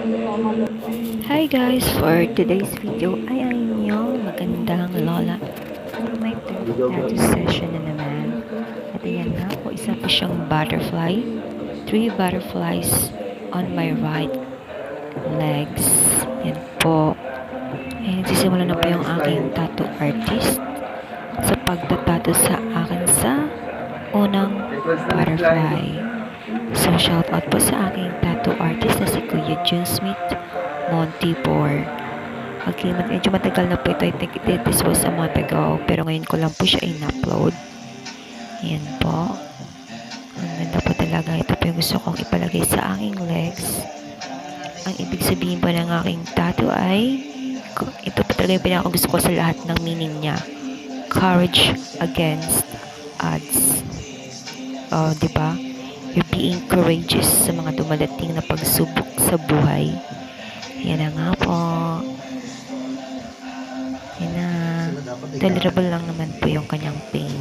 Hi guys! For today's video ay ang inyong magandang lola. May third tattoo session na naman. At ayan nga po, isa po siyang butterfly. 3 butterflies on my right legs. Yan po. Ay, nagsisimula na po yung aking tattoo artist sa pagtatato sa akin sa unang butterfly. So, shout out po sa aking tattoo artist na si Kuya June Smith Montibor. Okay, medyo matagal na po ito. I think this was a month ago. Pero ngayon ko lang po siya in-upload. Yan po. Ang ganda po talaga. Ito po yung gusto kong ipalagay sa aking legs. Ang ibig sabihin po ng aking tattoo ay ito po talaga yung pinaka gusto ko sa lahat ng meaning niya. Courage against odds. Oh, diba? You're being courageous sa mga dumadating na pagsubok sa buhay. Yan na nga po. Yan na. Tolerable lang naman po yung kanyang pain.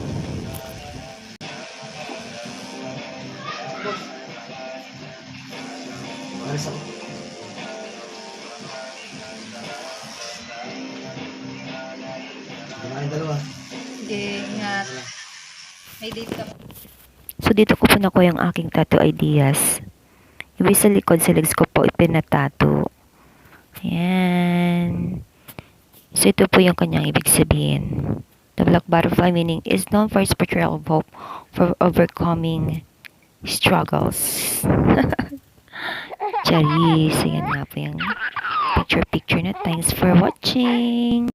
Sige, ingat. May date ka. So, dito ko po nakuha yung aking tattoo ideas. Yung sa likod, sa legs ko po ipinatato. Ayan. So, ito po yung kanyang ibig sabihin. The black butterfly meaning is known for its portrayal of hope for overcoming struggles. Charis. Ayan nga po yung picture na. Thanks for watching.